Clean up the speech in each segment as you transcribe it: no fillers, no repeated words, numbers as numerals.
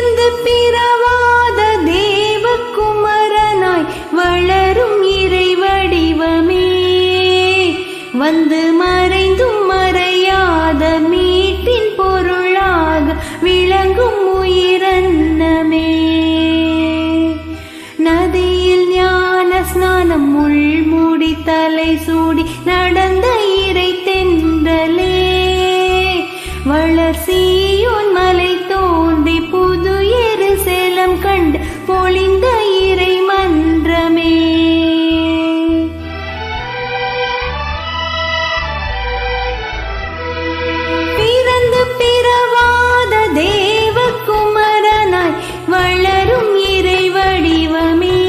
பிறந்து பிறவாத தேவகுமரனாய் வளரும் இறை வடிவமே, வந்து மறைந்தும் மறையாத மீட்பின் பொருளாக விளங்கும் உயிரன்னமே. நதியில் ஞான ஸ்நானம் முள்மூடி தலை சூடி நடந்த இறை தென்றலே, வளர்சியோன் மலை தோன்றி புது எருசலேம் கண்டு பொழிந்த இறை மன்றமே. பிறந்து பிறவாத தேவகுமரனாய் வளரும் இறை வடிவமே,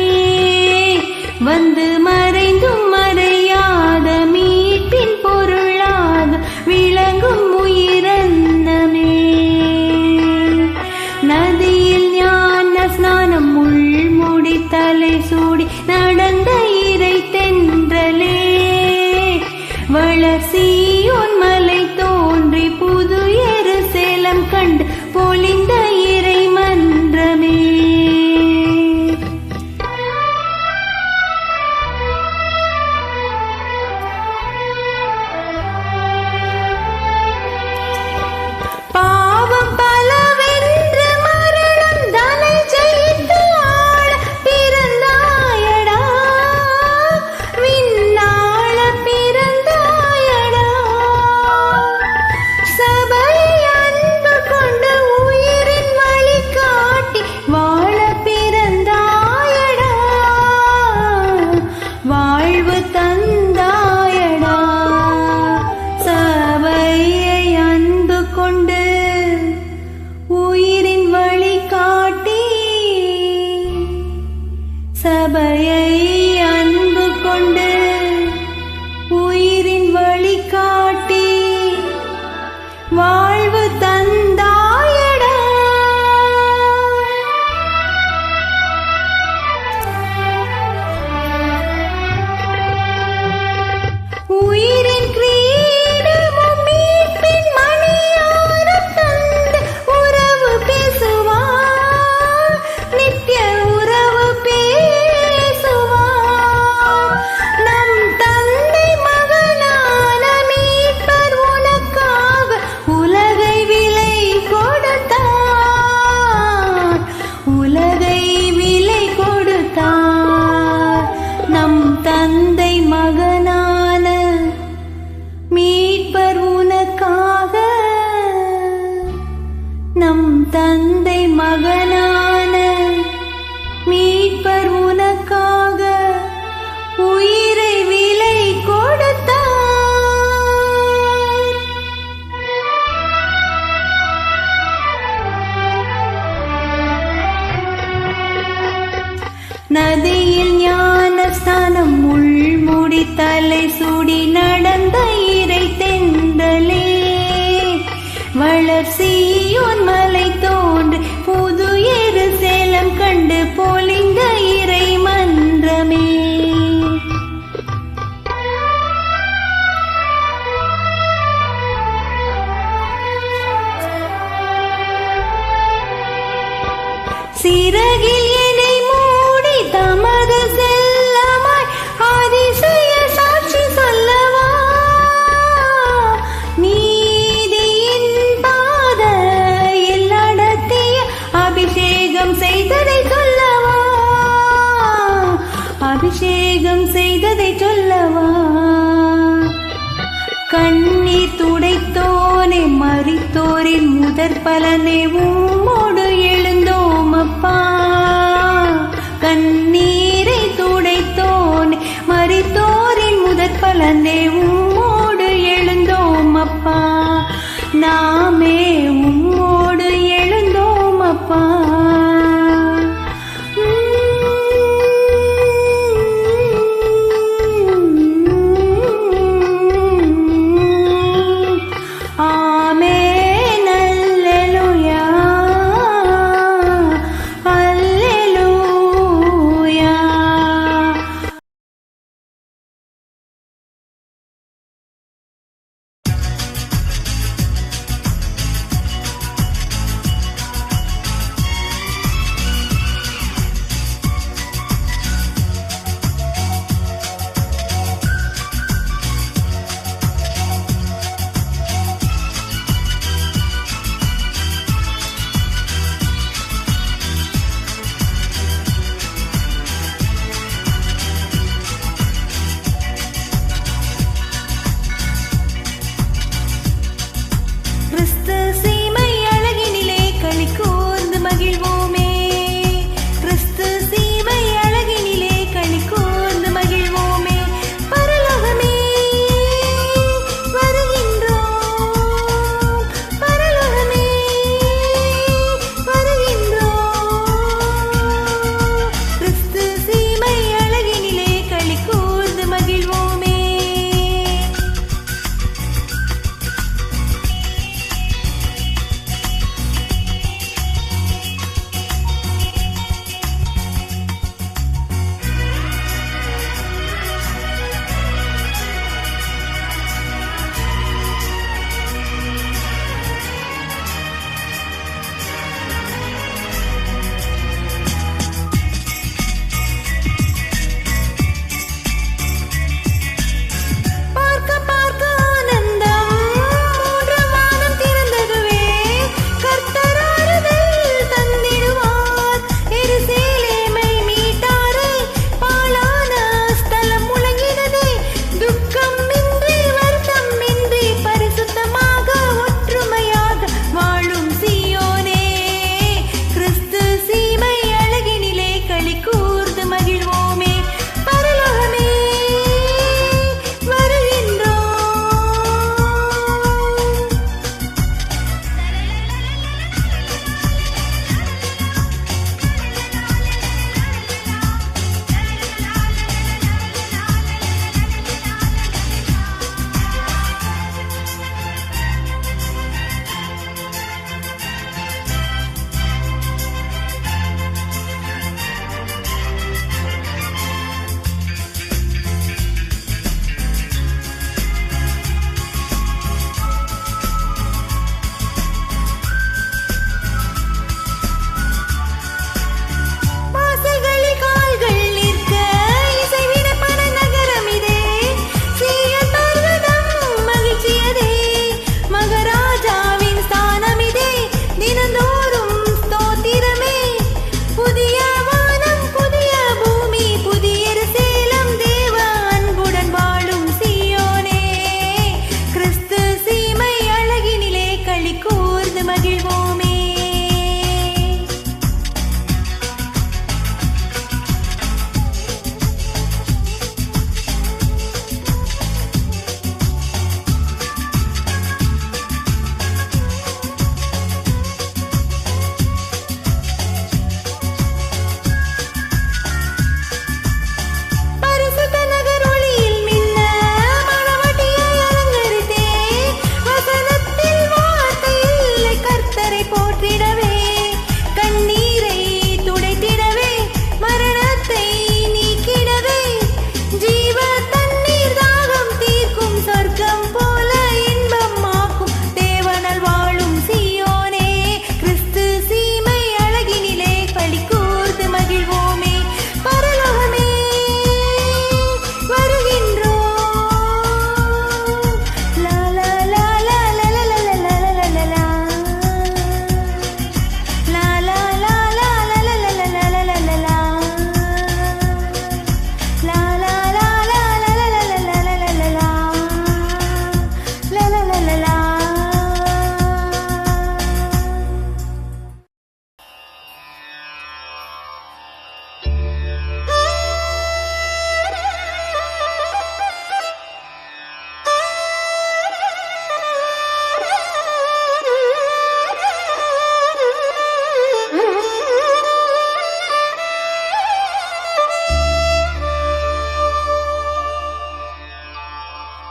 வந்து மறைந்தும் மறையாத மீட்பின் பொருளாக விளங்கும் உயிரன்னமே. நதியில் ஞான ஸ்நானம் முள்மூடி தலை சூடி நடந்த இறை தென்றலே, வளர்சியோன் மலை தோன்றி புது எருசலேம் கண்டு பொழிந்த இறை மன்றமே. பாவம் பலவென்று மரணம் தலை ஜெயித்து ஆள பிறந்தாயடா, விண்ணாள பிறந்தாயடா. சபையை அன்பு கொண்டு உயிரின் வழி காட்டி வாழ பிறந்தாயடா, வாழ்வு தந்தாயடா. சபையை அன்பு கொண்டு உயிரின் வழி காட்டி, சபையை அன்பு கொண்டு உயிரின் வழி காட்டி வாழ்வு தந்தாயடா. உயிரின் கிரீடமும் மீட்பின் மணியாரம் தந்து உறவு பேசுவார், நித்திய உறவு பேசுவார். நம் தந்தை மகனான மீட்பர் உனக்காக உலகை விலை கொடுத்தார், உலகை விலை கொடுத்தார். நம் தந்தை மகனான மீட்பர் உனக்காக, நம் தந்தை மகனான மீட்பர் உனக்காக உயிரை விலை கொடுத்தார். நதியில் ஞான ஸ்நானம் முள்மூடி தலை சூடி நடந்த இறை தென்றலே, வளர்சியோன் மலை தோன்றி புது எருசலேம் கண்டு பொழிந்த இறை மன்றமே. சிறகில் என்னை மூடி தமது செல்லமாய் அதிசய சாட்சி சொல்லவா, நீதியின் பாதையில் நடத்திய அபிஷேகம் செய்ததை சொல்லவா, அபிஷேகம் செய்ததை சொல்லவா. கண்ணீர் துடைத்தோனே மரித்தோரின் முதற் பலனே உம்மோடு எழுந்தோம் அப்பா. கண்ணீரை துடைத்தோனே மரித்தோரின் முதற் பலனே உம்மோடு எழுந்தோம் அப்பா. நாமே உம்மோடு எழுந்தோம் அப்பா.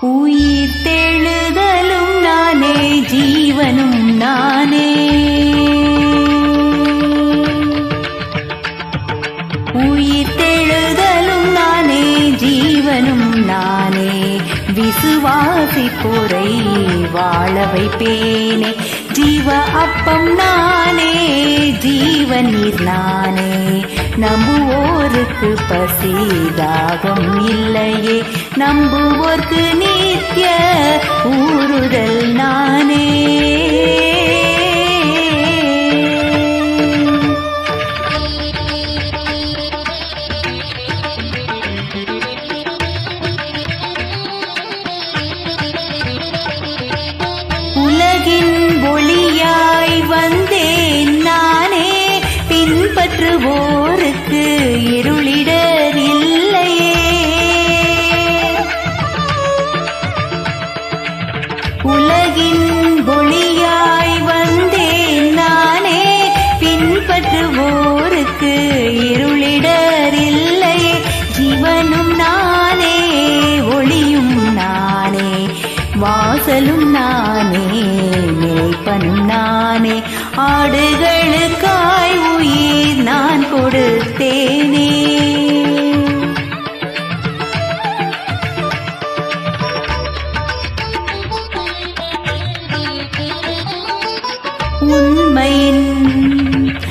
உயிர் தெழுதலும் நானே, ஜீவனும் நானே. உயிர் தெழுதலும் நானே, ஜீவனும் நானே. விசுவாசிப்போரை வாழ வைப்பேனே. ஜீவ அப்பம் நானே, ஜீவநீர் நானே. நம்புவோருக்கு பசி தாகம் இல்லையே, நம்புவோர்க்கு நித்திய ஊறுதல் நானே. உலகின் ஒளியாய் வந்தேன் நானே, பின்பற்றுவோருக்கு இருளிடரில்லையே. உலகின் ஒளியாய் வந்தேன் நானே, பின்பற்றுவோருக்கு இருளிடரில்லையே. ஜீவனும் நானே, ஒளியும் நானே, வாசலும் நானே, மேய்ப்பனும் நானே. ஆடுகளுக்காய் உயிர் நான் கொடுத்தேனே. உண்மையின்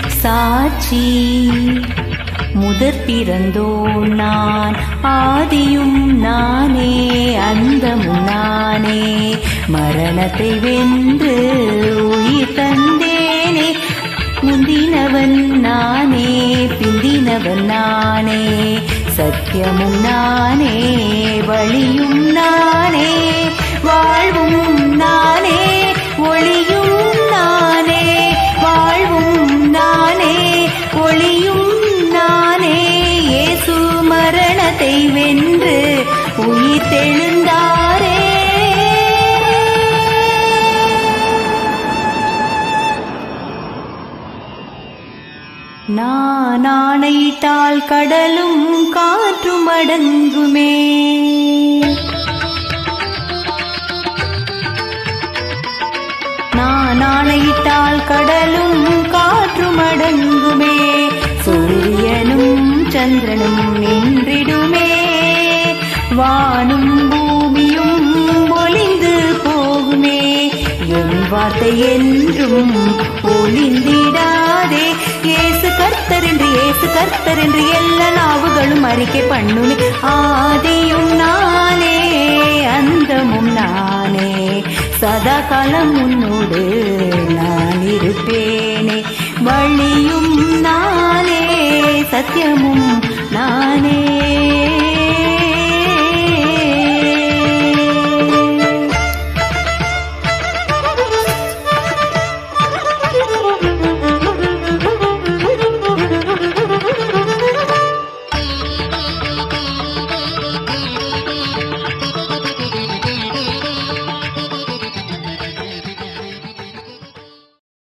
சாட்சி முதற் பிறந்தோன் நான், ஆதியும் நானே, அந்தமும் நானே. மரணத்தை வென்று உயிர் தந்தேனே. முந்தினவன் நானே, பிந்தினவன் நானே. சத்தியமும் நானே, வழியும் நானே. வாழ்வும் நானே, ஒளியும் நானே. வாழ்வும் நானே, ஒளியும் நானே. இயேசு மரணத்தை வென்று உயிர் தெழுந்தாரே. நான் ஆணையிட்டால் கடலும் காற்றும் அடங்குமே. நான் ஆணையிட்டால் கடலும் காற்றும் அடங்குமே. சூரியனும் சந்திரனும் நின்றிடுமே. வானும் பூமியும் ஒளிந்து போகுமே. என் வார்த்தை என்றும் ஒளிந்திடாதே. இயேசு கர்த்தர் என்று, இயேசு கர்த்தர் என்று எல்லா நாவுகளும் அறிக்கை பண்ணுமே. ஆதியும் நானே, அந்தமும் நானே. சதா காலம் உன்னோடு நான் இருப்பேனே. வழியும் நானே, சத்தியமும் நானே.